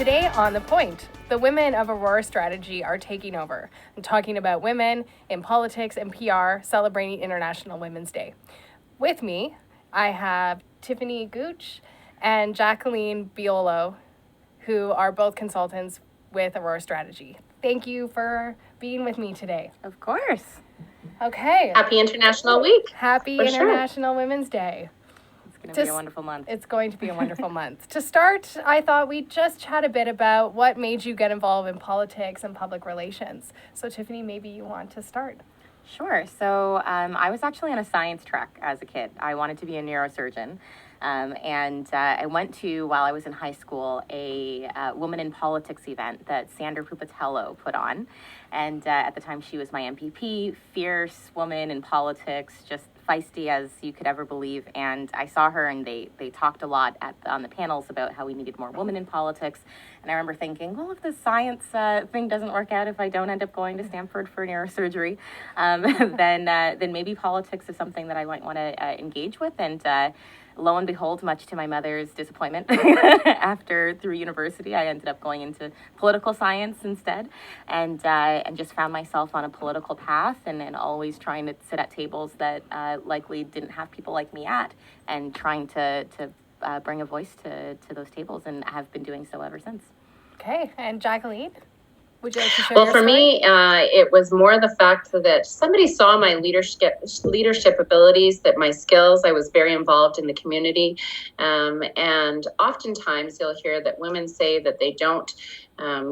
Today on The Point, the women of Aurora Strategy are taking over and talking about women in politics and PR, celebrating International Women's Day. With me, I have Tiffany Gooch and Jacqueline Biollo, who are both consultants with Aurora Strategy. Thank you for being with me today. Of course. Okay. Happy International Week. Happy International Women's Day. It's going to be a wonderful month. It's going to be a wonderful month. To start, I thought we'd just chat a bit about what made you get involved in politics and public relations. So Tiffany, maybe you want to start. Sure. So I was actually on a science track as a kid. I wanted to be a neurosurgeon. And I went to, while I was in high school, a Woman in Politics event that Sandra Pupatello put on. And at the time, she was my MPP, fierce woman in politics, just feisty as you could ever believe. And I saw her, and they talked a lot on the panels about how we needed more women in politics. And I remember thinking, well, if the science thing doesn't work out, if I don't end up going to Stanford for neurosurgery, then maybe politics is something that I might want to engage with. And lo and behold, much to my mother's disappointment, through university, I ended up going into political science instead, and just found myself on a political path, and always trying to sit at tables that likely didn't have people like me at, and trying to bring a voice to those tables, and have been doing so ever since. Okay, and Jacqueline? Would you like to share Well, your for story? me, it was more the fact that somebody saw my leadership abilities, that my skills. I was very involved in the community. And oftentimes you'll hear that women say that they don't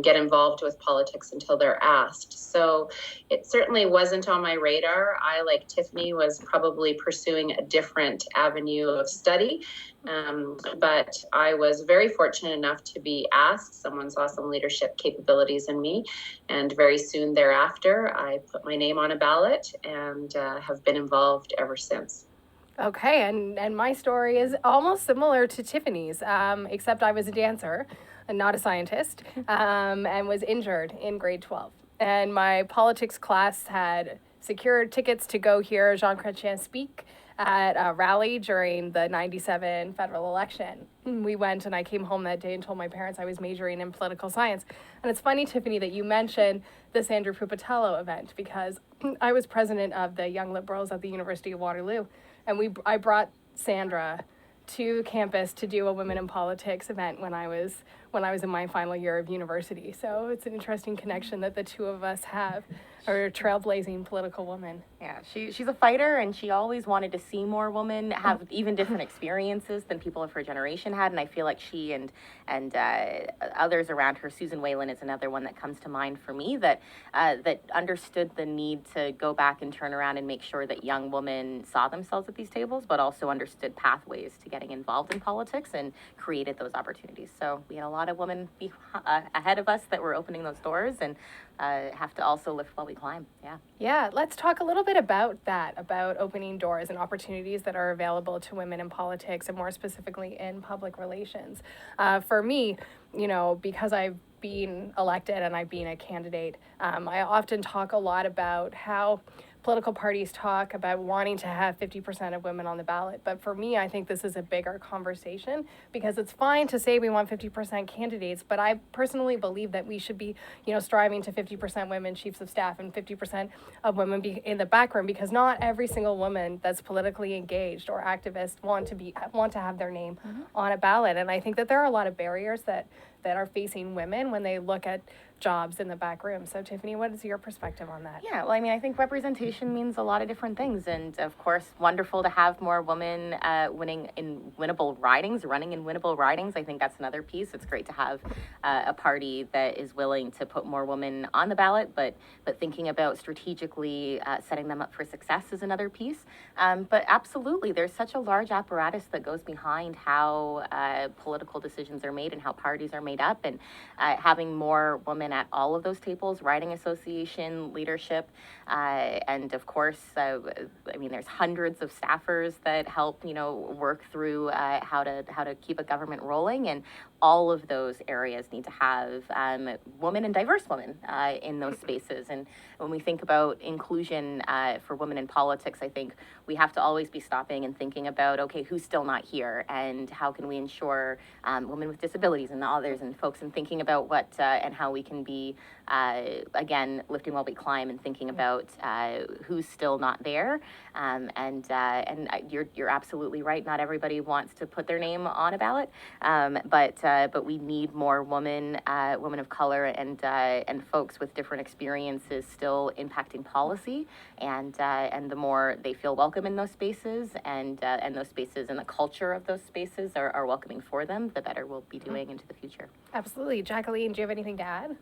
get involved with politics until they're asked. So it certainly wasn't on my radar. I, like Tiffany, was probably pursuing a different avenue of study. But I was very fortunate enough to be asked. Someone saw some leadership capabilities in me. And very soon thereafter, I put my name on a ballot and have been involved ever since. Okay, and my story is almost similar to Tiffany's, except I was a dancer and not a scientist, and was injured in grade 12. And my politics class had secured tickets to go hear Jean Chrétien speak at a rally during the 97 federal election. We went, and I came home that day and told my parents I was majoring in political science. And it's funny, Tiffany, that you mentioned the Sandra Pupatello event, because I was president of the Young Liberals at the University of Waterloo, and I brought Sandra to campus to do a Women in Politics event when I was in my final year of university. So it's an interesting connection that the two of us have, or a trailblazing political woman. Yeah, she's a fighter, and she always wanted to see more women have even different experiences than people of her generation had. And I feel like she and others around her, Susan Whalen is another one that comes to mind for me, that understood the need to go back and turn around and make sure that young women saw themselves at these tables, but also understood pathways to getting involved in politics and created those opportunities. So we had a lot of women ahead of us that were opening those doors, and have to also lift while we climb. Yeah, let's talk a little bit about that, about opening doors and opportunities that are available to women in politics, and more specifically in public relations. For me, because I've been elected and I've been a candidate, I often talk a lot about how political parties talk about wanting to have 50% of women on the ballot. But for me, I think this is a bigger conversation, because it's fine to say we want 50% candidates, but I personally believe that we should be, striving to 50% women chiefs of staff and 50% of women be in the backroom, because not every single woman that's politically engaged or activist want to have their name on a ballot. And I think that there are a lot of barriers that are facing women when they look at jobs in the back room. So Tiffany, what is your perspective on that? Yeah, well, I think representation means a lot of different things. And of course, wonderful to have more women running in winnable ridings. I think that's another piece. It's great to have a party that is willing to put more women on the ballot, but thinking about strategically setting them up for success is another piece. But absolutely, there's such a large apparatus that goes behind how political decisions are made and how parties are made up, and having more women at all of those tables, riding association, leadership, and of course, there's hundreds of staffers that help, work through how to keep a government rolling, and all of those areas need to have women and diverse women in those spaces. And when we think about inclusion for women in politics, I think we have to always be stopping and thinking about, okay, who's still not here, and how can we ensure women with disabilities, and all leaders and folks, and thinking about what and how we can be, again, lifting while we climb, and thinking about who's still not there. You're absolutely right. Not everybody wants to put their name on a ballot, but we need more women of color, and folks with different experiences still impacting policy, and the more they feel welcome in those spaces, and those spaces and the culture of those spaces are welcoming for them, the better we'll be doing into the future. Absolutely. Jacqueline, do you have anything to add?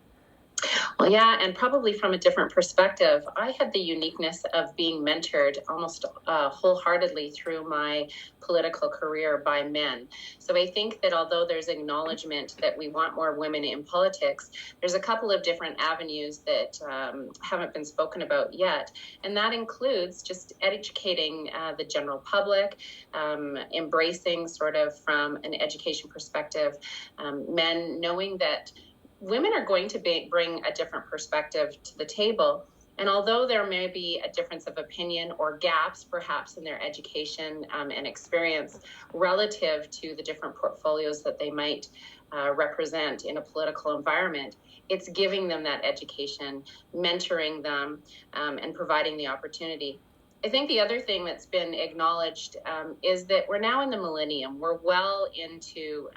Well, yeah, and probably from a different perspective. I had the uniqueness of being mentored almost wholeheartedly through my political career by men. So I think that although there's acknowledgement that we want more women in politics, there's a couple of different avenues that haven't been spoken about yet. And that includes just educating the general public, embracing sort of from an education perspective, men knowing that women are going to bring a different perspective to the table. And although there may be a difference of opinion or gaps perhaps in their education and experience relative to the different portfolios that they might represent in a political environment, it's giving them that education, mentoring them, and providing the opportunity. I think the other thing that's been acknowledged is that we're now in the millennium. We're well into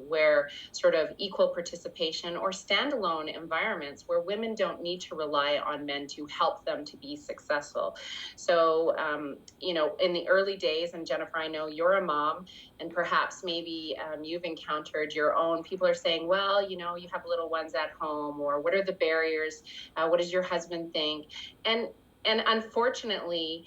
where sort of equal participation or standalone environments where women don't need to rely on men to help them to be successful. So, in the early days, and Jennifer, I know you're a mom, and perhaps maybe you've encountered your own, people are saying, well, you have little ones at home, or what are the barriers? What does your husband think? And unfortunately,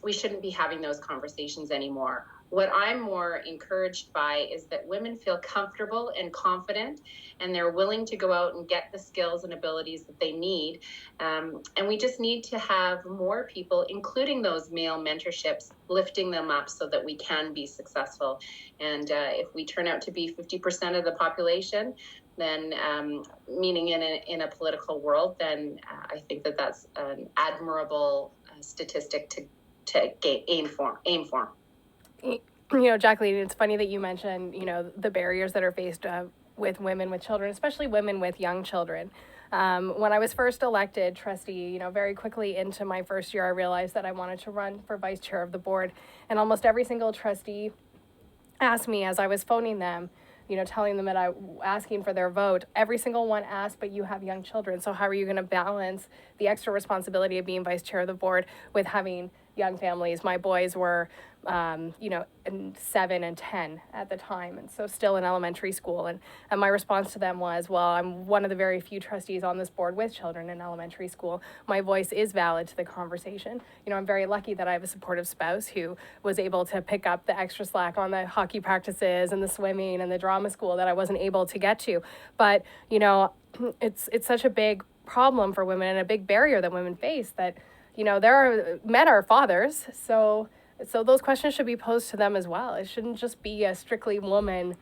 we shouldn't be having those conversations anymore. What I'm more encouraged by is that women feel comfortable and confident, and they're willing to go out and get the skills and abilities that they need. And we just need to have more people, including those male mentorships, lifting them up so that we can be successful. And if we turn out to be 50% of the population, then meaning in a political world, then I think that that's an admirable statistic to aim for. Jacqueline, it's funny that you mentioned, the barriers that are faced with women with children, especially women with young children. When I was first elected trustee, very quickly into my first year, I realized that I wanted to run for vice chair of the board. And almost every single trustee asked me as I was phoning them, telling them that asking for their vote, every single one asked, but you have young children, so how are you going to balance the extra responsibility of being vice chair of the board with having young families? My boys were, 7 and 10 at the time, and so still in elementary school. And my response to them was, well, I'm one of the very few trustees on this board with children in elementary school. My voice is valid to the conversation. I'm very lucky that I have a supportive spouse who was able to pick up the extra slack on the hockey practices and the swimming and the drama school that I wasn't able to get to. But, it's such a big problem for women and a big barrier that women face that, men are fathers, so those questions should be posed to them as well. It shouldn't just be a strictly woman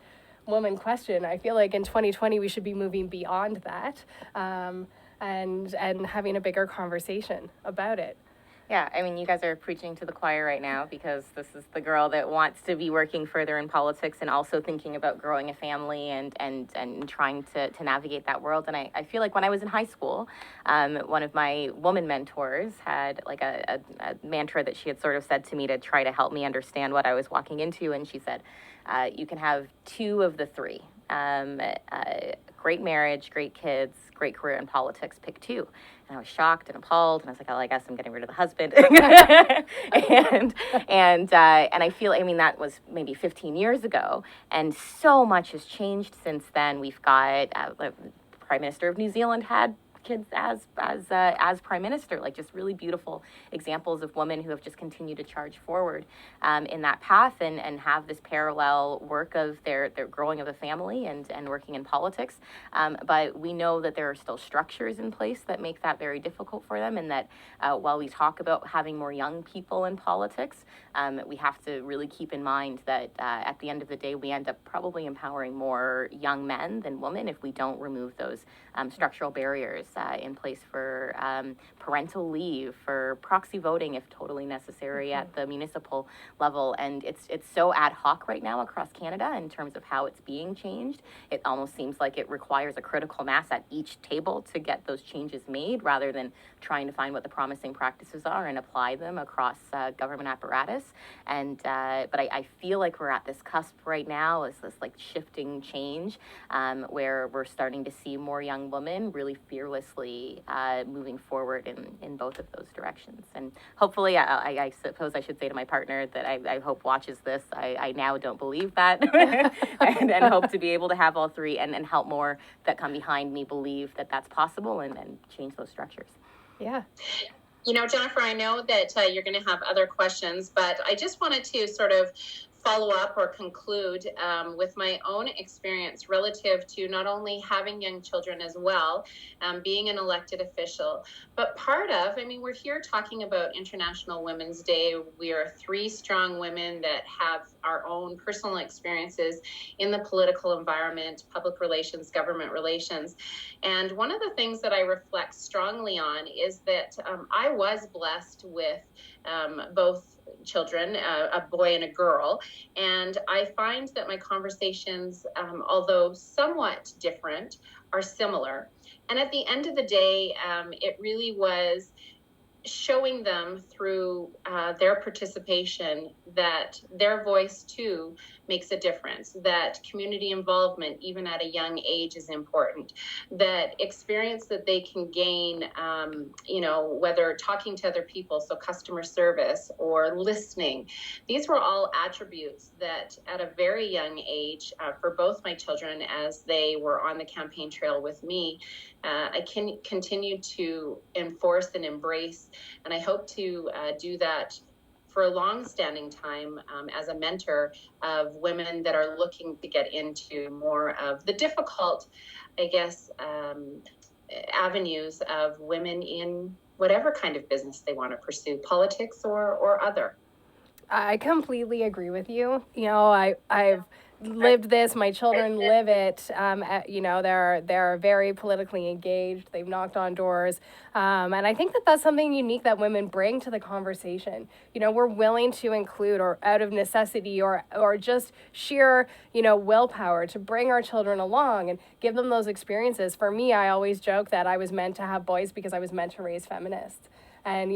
question. I feel like in 2020 we should be moving beyond that, and having a bigger conversation about it. Yeah, I mean, you guys are preaching to the choir right now, because this is the girl that wants to be working further in politics and also thinking about growing a family and trying to navigate that world. And I feel like when I was in high school, one of my woman mentors had like a mantra that she had sort of said to me to try to help me understand what I was walking into. And she said, you can have two of the three. Great marriage, great kids, great career in politics, pick two. And I was shocked and appalled, and I was like, oh, I guess I'm getting rid of the husband. and I feel, that was maybe 15 years ago, and so much has changed since then. We've got the Prime Minister of New Zealand had kids as prime minister, like just really beautiful examples of women who have just continued to charge forward in that path and have this parallel work of their growing of a family and working in politics. But we know that there are still structures in place that make that very difficult for them, and that while we talk about having more young people in politics, we have to really keep in mind that at the end of the day, we end up probably empowering more young men than women if we don't remove those structural barriers in place for parental leave, for proxy voting if totally necessary at the municipal level. And it's so ad hoc right now across Canada in terms of how it's being changed. It almost seems like it requires a critical mass at each table to get those changes made, rather than trying to find what the promising practices are and apply them across government apparatus. And but I feel like we're at this cusp right now, is this like shifting change, where we're starting to see more young women really fearlessly moving forward in both of those directions. And hopefully, I suppose I should say to my partner that I hope watches this. I now don't believe that, and hope to be able to have all three and help more that come behind me believe that that's possible and change those structures. Yeah. You know, Jennifer, I know that you're going to have other questions, but I just wanted to sort of follow up or conclude with my own experience relative to not only having young children as well, being an elected official, but part of, I mean, we're here talking about International Women's Day. We are three strong women that have our own personal experiences in the political environment, public relations, government relations. And one of the things that I reflect strongly on is that I was blessed with both children, a boy and a girl. And I find that my conversations, although somewhat different, are similar. And at the end of the day, it really was showing them through their participation that their voice too makes a difference, that community involvement even at a young age is important, that experience that they can gain, whether talking to other people, so customer service or listening. These were all attributes that at a very young age, for both my children as they were on the campaign trail with me, I can continue to enforce and embrace, and I hope to do that for a long-standing time as a mentor of women that are looking to get into more of the difficult, I guess, avenues of women in whatever kind of business they want to pursue, politics or other. I completely agree with you. You know, I've lived this. My children live it. They're very politically engaged. They've knocked on doors, and I think that that's something unique that women bring to the conversation. You know, we're willing to include, or out of necessity, or just sheer willpower, to bring our children along and give them those experiences. For me, I always joke that I was meant to have boys because I was meant to raise feminists. And,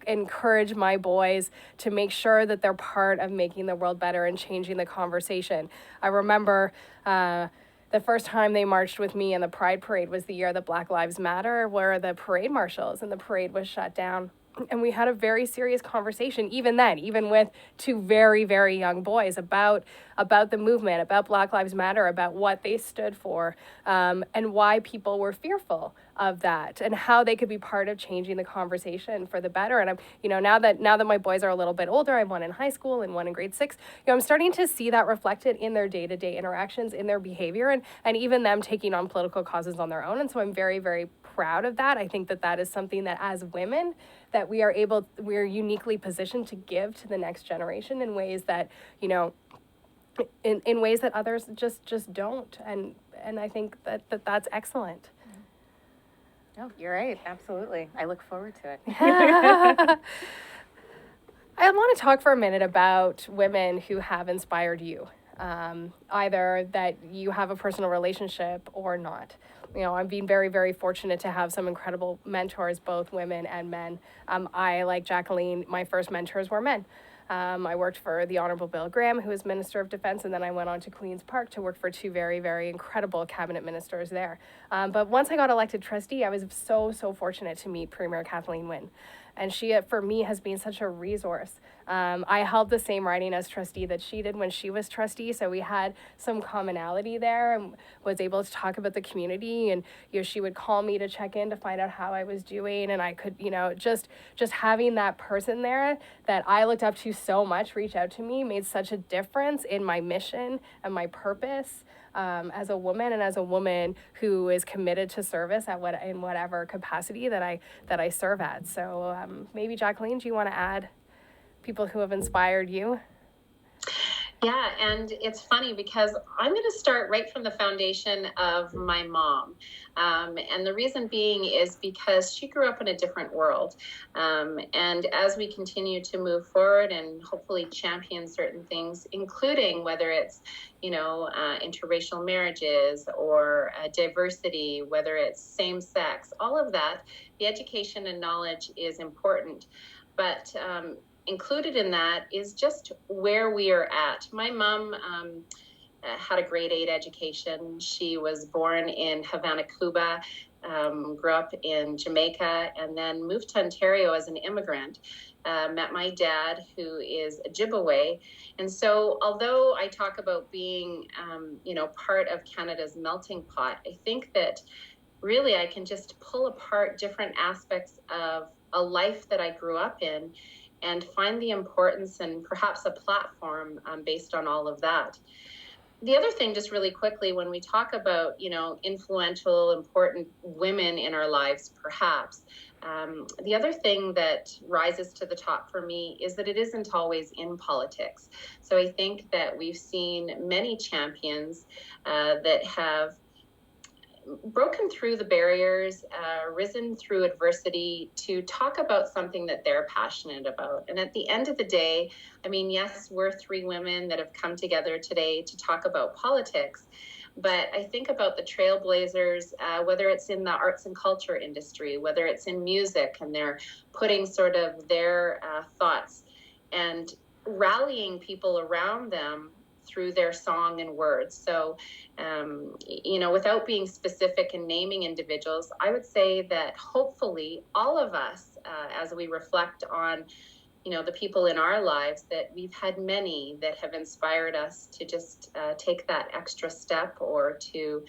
encourage my boys to make sure that they're part of making the world better and changing the conversation. I remember the first time they marched with me in the Pride Parade was the year that Black Lives Matter were the parade marshals, and the parade was shut down. And we had a very serious conversation, even then, even with two very, very young boys, about the movement, about Black Lives Matter, about what they stood for, and why people were fearful of that, and how they could be part of changing the conversation for the better. And I'm, now that my boys are a little bit older, I have one in high school and one in grade 6, I'm starting to see that reflected in their day-to-day interactions, in their behavior, and even them taking on political causes on their own. And so I'm very, very proud of that. I think that is something that as women, that we are uniquely positioned to give to the next generation in ways that, in ways that others just don't. And I think that's excellent. Oh, you're right. Absolutely. I look forward to it. I want to talk for a minute about women who have inspired you, either that you have a personal relationship or not. I'm being very, very fortunate to have some incredible mentors, both women and men. I, like Jacqueline, my first mentors were men. I worked for the Honorable Bill Graham, who was Minister of Defense, and then I went on to Queen's Park to work for two very, very incredible cabinet ministers there. But once I got elected trustee, I was so, so fortunate to meet Premier Kathleen Wynne. And she, for me, has been such a resource. I held the same riding as trustee that she did when she was trustee, so we had some commonality there, and was able to talk about the community. And she would call me to check in to find out how I was doing, and I could, just having that person there that I looked up to so much reach out to me made such a difference in my mission and my purpose. As a woman, and as a woman who is committed to service in whatever capacity that I serve at. So maybe Jacqueline, do you want to add people who have inspired you? Yeah, and it's funny because I'm going to start right from the foundation of my mom. And the reason being is because she grew up in a different world. And as we continue to move forward and hopefully champion certain things, including whether it's, interracial marriages or diversity, whether it's same sex, all of that, the education and knowledge is important. But included in that is just where we are at. My mom had a grade 8 education. She was born in Havana, Cuba, grew up in Jamaica, and then moved to Ontario as an immigrant. Met my dad, who is Ojibwe. And so, although I talk about being, part of Canada's melting pot, I think that really I can just pull apart different aspects of a life that I grew up in and find the importance and perhaps a platform based on all of that. The other thing, just really quickly, when we talk about, influential, important women in our lives, perhaps, the other thing that rises to the top for me is that it isn't always in politics. So I think that we've seen many champions that have broken through the barriers, risen through adversity to talk about something that they're passionate about. And at the end of the day, I mean, yes, we're three women that have come together today to talk about politics. But I think about the trailblazers, whether it's in the arts and culture industry, whether it's in music, and they're putting sort of their thoughts and rallying people around them through their song and words. So, without being specific and naming individuals, I would say that hopefully all of us, as we reflect on, the people in our lives, that we've had many that have inspired us to just take that extra step or to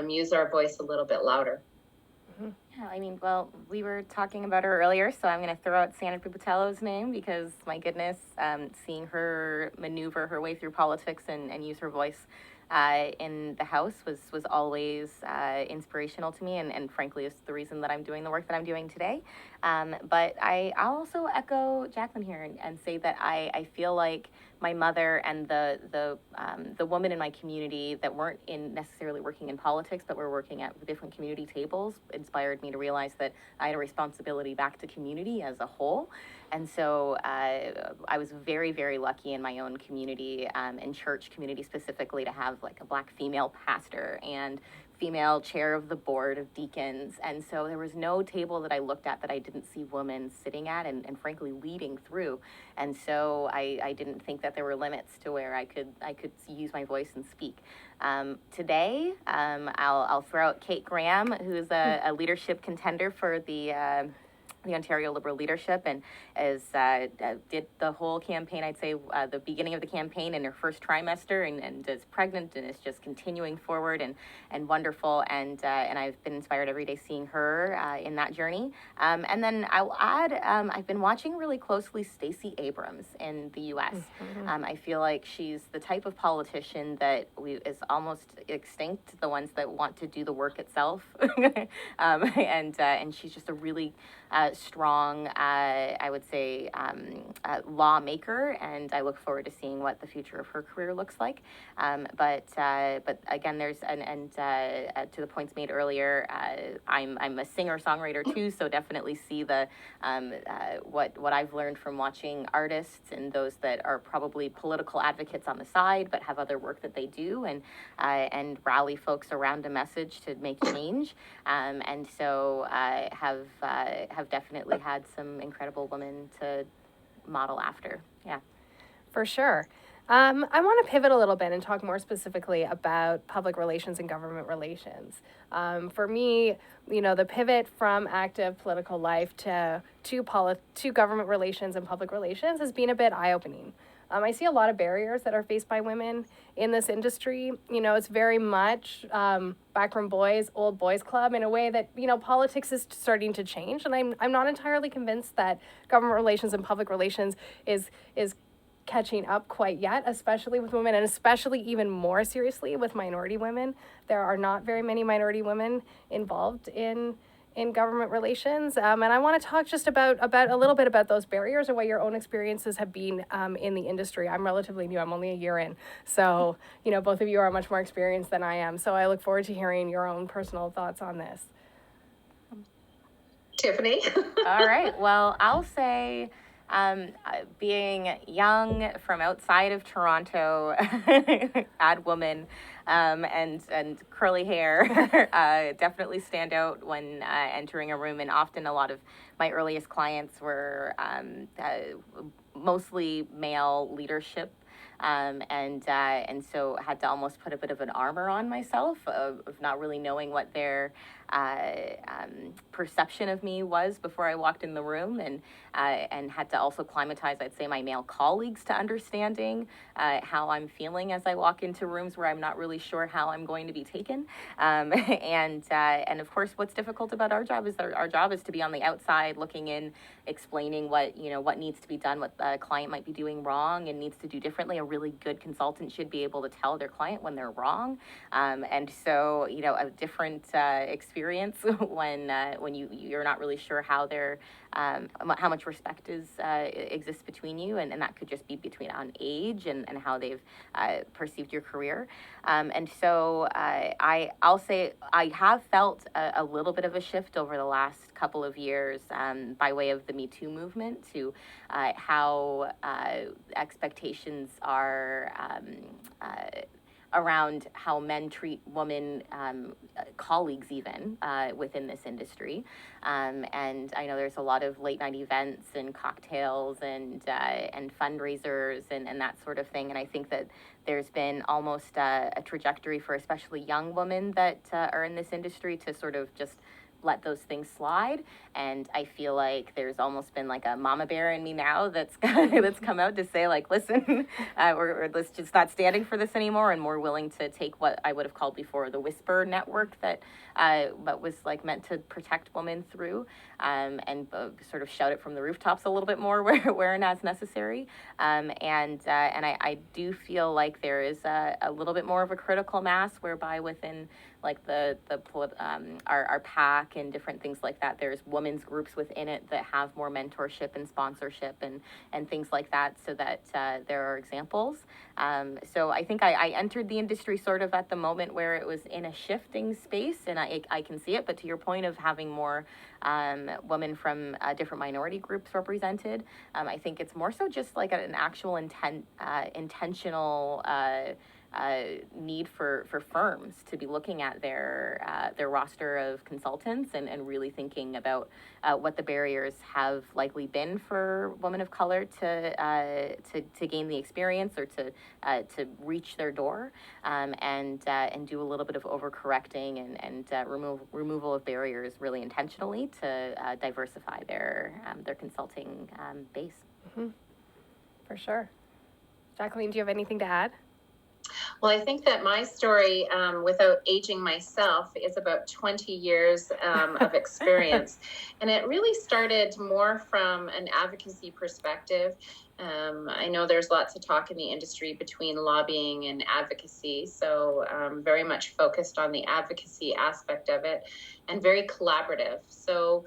use our voice a little bit louder. Yeah, I mean, well, we were talking about her earlier, so I'm going to throw out Sandra Pupatello's name because, my goodness, seeing her maneuver her way through politics and use her voice in the House was always inspirational to me, and frankly is the reason that I'm doing the work that I'm doing today. But I'll also echo Jacqueline here and say that I feel like my mother and the women in my community that weren't necessarily working in politics, but were working at different community tables, inspired me to realize that I had a responsibility back to community as a whole. And so I was very, very lucky in my own community, in church community specifically, to have like a Black female pastor and female chair of the board of deacons. And so there was no table that I looked at that I didn't see women sitting at and frankly leading through. And so I didn't think that there were limits to where I could use my voice and speak. Today, I'll throw out Kate Graham, who's a leadership contender for the Ontario Liberal leadership, and did the whole campaign, I'd say the beginning of the campaign in her first trimester, and is pregnant and is just continuing forward and wonderful, and I've been inspired every day seeing her in that journey. And then I'll add, I've been watching really closely Stacey Abrams in the U.S. I feel like she's the type of politician that is almost extinct, the ones that want to do the work itself. And she's just a really strong, I would say, lawmaker, and I look forward to seeing what the future of her career looks like. But again, there's to the points made earlier, I'm a singer-songwriter too, so definitely see the what I've learned from watching artists and those that are probably political advocates on the side but have other work that they do, and rally folks around a message to make change. And so have definitely had some incredible women to model after. Yeah. For sure. I want to pivot a little bit and talk more specifically about public relations and government relations. For me, the pivot from active political life to government relations and public relations has been a bit eye-opening. I see a lot of barriers that are faced by women in this industry. It's very much backroom boys, old boys club, in a way that, politics is starting to change. And I'm not entirely convinced that government relations and public relations is catching up quite yet, especially with women, and especially even more seriously with minority women. There are not very many minority women involved in in government relations. And I want to talk just about a little bit about those barriers and what your own experiences have been in the industry. I'm relatively new. I'm only a year in. So, both of you are much more experienced than I am. So I look forward to hearing your own personal thoughts on this. Tiffany? All right. Well, I'll say being young from outside of Toronto, ad woman, and curly hair definitely stand out when entering a room. And often a lot of my earliest clients were mostly male leadership. And so had to almost put a bit of an armor on myself of not really knowing what their perception of me was before I walked in the room, and had to also climatize, I'd say, my male colleagues to understanding how I'm feeling as I walk into rooms where I'm not really sure how I'm going to be taken. And of course, what's difficult about our job is that our job is to be on the outside, looking in, explaining what needs to be done, what the client might be doing wrong and needs to do differently. A really good consultant should be able to tell their client when they're wrong. And so, a different experience when you're not really sure how how much respect exists between you, and that could just be between on age and how they've perceived your career. And so I'll say I have felt a little bit of a shift over the last couple of years by way of the Me Too movement to how expectations are around how men treat women colleagues even within this industry. And I know there's a lot of late night events and cocktails and fundraisers and that sort of thing. And I think that there's been almost a trajectory for especially young women that are in this industry to sort of just let those things slide. And I feel like there's almost been like a mama bear in me now that's come out to say, like, listen, we're let's just not standing for this anymore, and more willing to take what I would have called before the whisper network that but was like meant to protect women through, and sort of shout it from the rooftops a little bit more where and as necessary. And I do feel like there is a little bit more of a critical mass whereby within like our PAC and different things like that, there's women's groups within it that have more mentorship and sponsorship and things like that, so that there are examples. So I think I entered the industry sort of at the moment where it was in a shifting space, and I can see it. But to your point of having more women from different minority groups represented, I think it's more so just like an actual intentional need for firms to be looking at their roster of consultants and really thinking about what the barriers have likely been for women of color to gain the experience or to reach their door, and do a little bit of overcorrecting and removal of barriers really intentionally to diversify their consulting base. Mm-hmm. For sure. Jacqueline, do you have anything to add? Well, I think that my story, without aging myself, is about 20 years of experience. And it really started more from an advocacy perspective. I know there's lots of talk in the industry between lobbying and advocacy, so very much focused on the advocacy aspect of it and very collaborative. So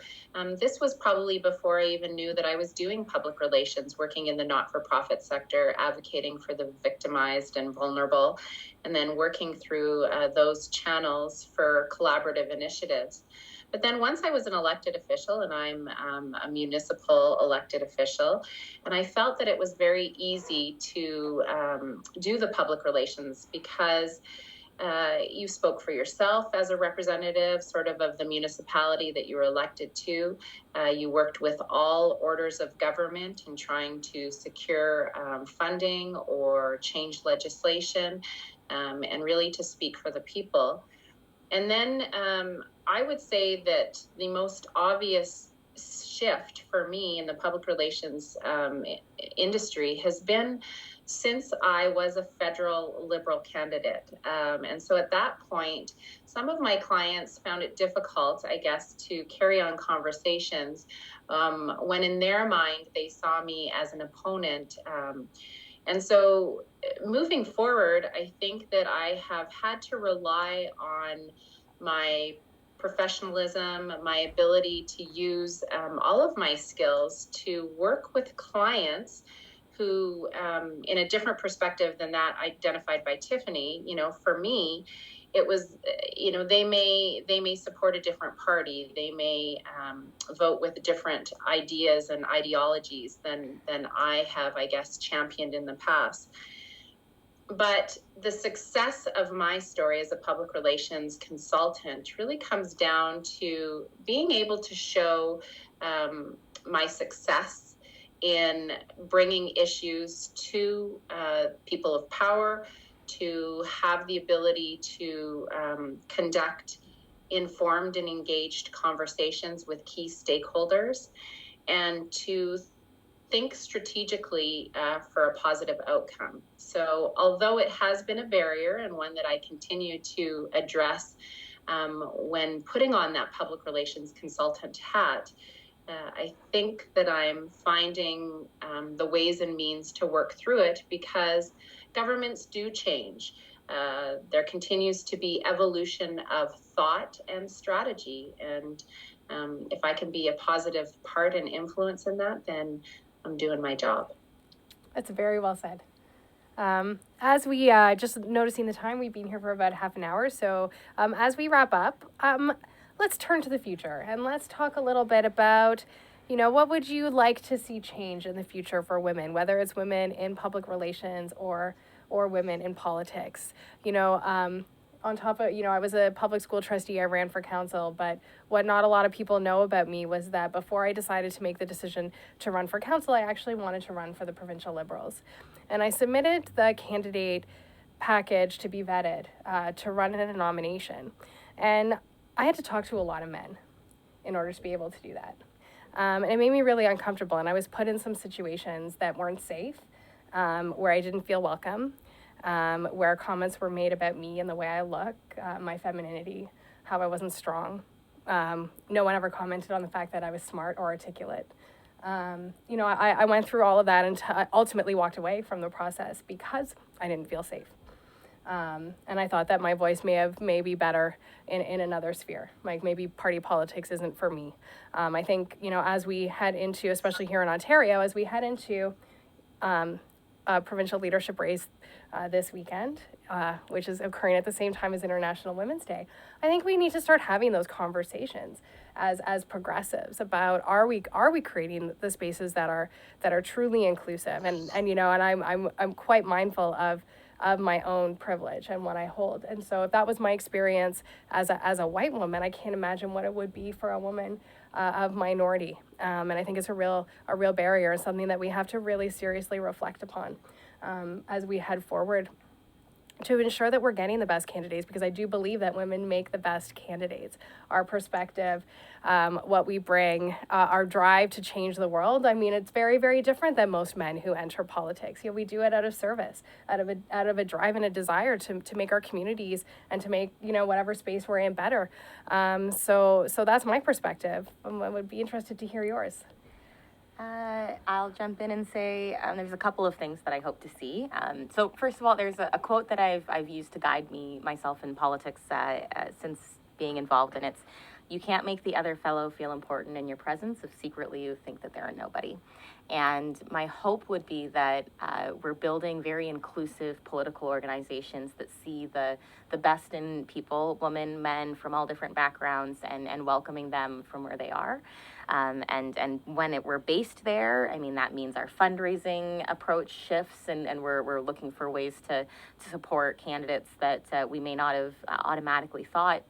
this was probably before I even knew that I was doing public relations, working in the not-for-profit sector, advocating for the victimized and vulnerable, and then working through those channels for collaborative initiatives. But then once I was an elected official, and I'm a municipal elected official, and I felt that it was very easy to do the public relations because you spoke for yourself as a representative sort of the municipality that you were elected to. You worked with all orders of government in trying to secure funding or change legislation, and really to speak for the people. And then I would say that the most obvious shift for me in the public relations industry has been since I was a federal Liberal candidate. And so at that point, some of my clients found it difficult, I guess, to carry on conversations when in their mind they saw me as an opponent. And so moving forward, I think that I have had to rely on my professionalism, my ability to use all of my skills to work with clients who, in a different perspective than that identified by Tiffany, for me, it was, they may support a different party, they may vote with different ideas and ideologies than I have, I guess, championed in the past. But the success of my story as a public relations consultant really comes down to being able to show my success in bringing issues to people of power, to have the ability to conduct informed and engaged conversations with key stakeholders, and to think strategically for a positive outcome. So although it has been a barrier and one that I continue to address when putting on that public relations consultant hat, I think that I'm finding the ways and means to work through it, because governments do change. There continues to be evolution of thought and strategy. And if I can be a positive part and influence in that, then I'm doing my job. That's very well said. As we, just noticing the time, we've been here for about half an hour. So as we wrap up, let's turn to the future and let's talk a little bit about, what would you like to see change in the future for women, whether it's women in public relations or women in politics. On top of, I was a public school trustee, I ran for council, but what not a lot of people know about me was that before I decided to make the decision to run for council, I actually wanted to run for the provincial Liberals. And I submitted the candidate package to be vetted, to run in a nomination. And I had to talk to a lot of men in order to be able to do that. And it made me really uncomfortable. And I was put in some situations that weren't safe, where I didn't feel welcome, where comments were made about me and the way I look, my femininity, how I wasn't strong. No one ever commented on the fact that I was smart or articulate. I went through all of that and ultimately walked away from the process because I didn't feel safe. And I thought that my voice may be better in another sphere. Like maybe party politics isn't for me. I think, as we head into, especially here in Ontario, as we head into a provincial leadership race this weekend, which is occurring at the same time as International Women's Day, I think we need to start having those conversations as progressives about are we creating the spaces that are truly inclusive, and I'm quite mindful of my own privilege and what I hold. And so if that was my experience as a white woman, I can't imagine what it would be for a woman of minority. And I think it's a real barrier and something that we have to really seriously reflect upon as we head forward to ensure that we're getting the best candidates, because I do believe that women make the best candidates. Our perspective, what we bring, our drive to change the world. I mean, it's very, very different than most men who enter politics. We do it out of service, out of a drive and a desire to make our communities and to make, whatever space we're in better. So that's my perspective. I would be interested to hear yours. I'll jump in and say there's a couple of things that I hope to see. So first of all, there's a quote that I've used to guide myself in politics since being involved in it. You can't make the other fellow feel important in your presence if secretly you think that they're a nobody. And my hope would be that we're building very inclusive political organizations that see the best in people, women, men from all different backgrounds, and welcoming them from where they are. And when we're based there, I mean, that means our fundraising approach shifts, and we're looking for ways to support candidates that we may not have automatically thought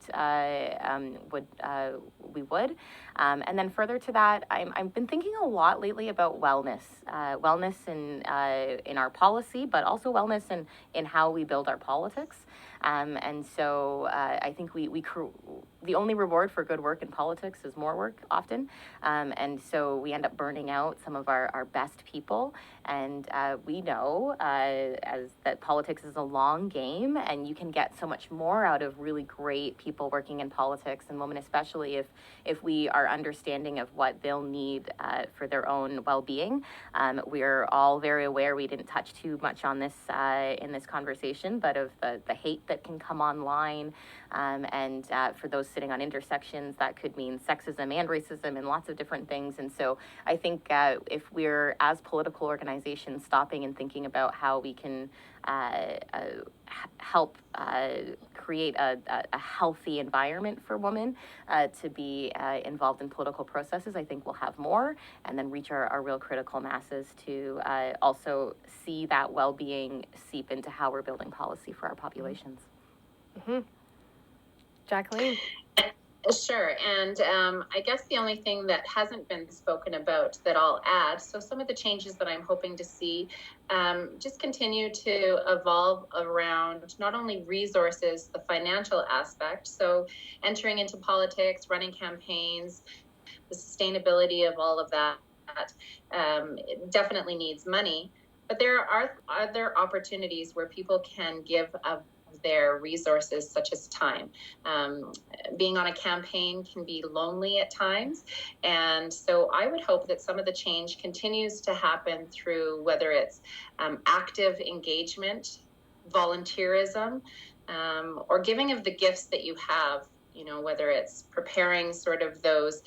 we would. And then further to that, I've been thinking a lot lately about wellness in our policy, but also wellness in how we build our politics. And so I think the only reward for good work in politics is more work often. And so we end up burning out some of our best people. And we know that politics is a long game, and you can get so much more out of really great people working in politics, and women especially, if we are understanding of what they'll need for their own well-being. We're all very aware, we didn't touch too much on this in this conversation, but of the hate that can come online, and for those sitting on intersections. That could mean sexism and racism and lots of different things. And so I think if we're, as political organizations, stopping and thinking about how we can help create a healthy environment for women to be involved in political processes, I think we'll have more, and then reach our real critical masses to also see that well-being seep into how we're building policy for our populations. Mm-hmm. Jacqueline? Sure. And I guess the only thing that hasn't been spoken about that I'll add, so some of the changes that I'm hoping to see just continue to evolve around not only resources, the financial aspect, so entering into politics, running campaigns, the sustainability of all of that it definitely needs money. But there are other opportunities where people can give of their resources, such as time. Being on a campaign can be lonely at times. And so I would hope that some of the change continues to happen through whether it's active engagement, volunteerism, or giving of the gifts that you have, you know, whether it's preparing sort of those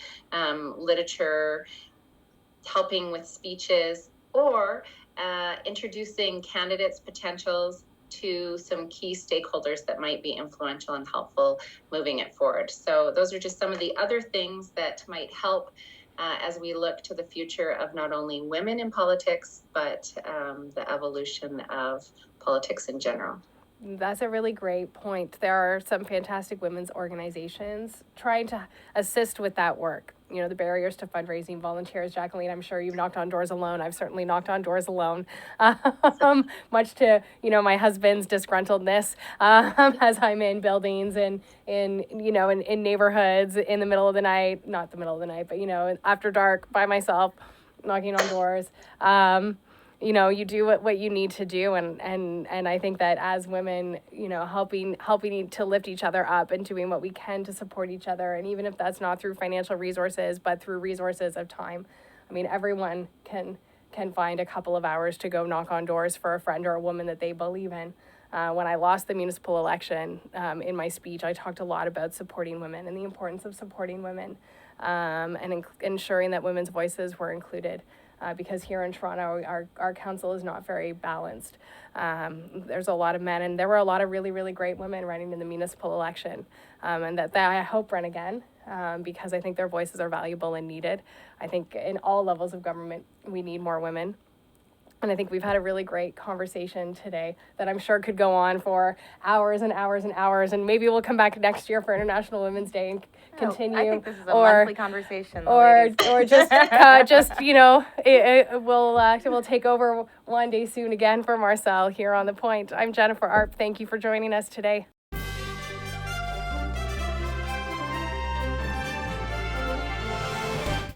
literature, helping with speeches, or introducing candidates' potentials to some key stakeholders that might be influential and helpful moving it forward. So those are just some of the other things that might help as we look to the future of not only women in politics, but the evolution of politics in general. That's a really great point. There are some fantastic women's organizations trying to assist with that work. You know, the barriers to fundraising, volunteers. Jacqueline, I'm sure you've knocked on doors alone. I've certainly knocked on doors alone, much to, you know, my husband's disgruntledness as I'm in buildings and in neighborhoods in the middle of the night, not the middle of the night, but, you know, after dark by myself, knocking on doors. You know, you do what you need to do, and I think that as women, you know, helping to lift each other up and doing what we can to support each other, and even if that's not through financial resources, but through resources of time. I mean, everyone can find a couple of hours to go knock on doors for a friend or a woman that they believe in. When I lost the municipal election, in my speech, I talked a lot about supporting women and the importance of supporting women, and ensuring that women's voices were included. Because here in Toronto, our council is not very balanced. There's a lot of men, and there were a lot of really, really great women running in the municipal election, and that I hope run again, because I think their voices are valuable and needed. I think in all levels of government, we need more women. And I think we've had a really great conversation today that I'm sure could go on for hours and hours and hours. And maybe we'll come back next year for International Women's Day and continue. I think this is a monthly conversation. Or just you know, we'll take over one day soon again for Marcel here on The Point. I'm Jennifer Arp. Thank you for joining us today.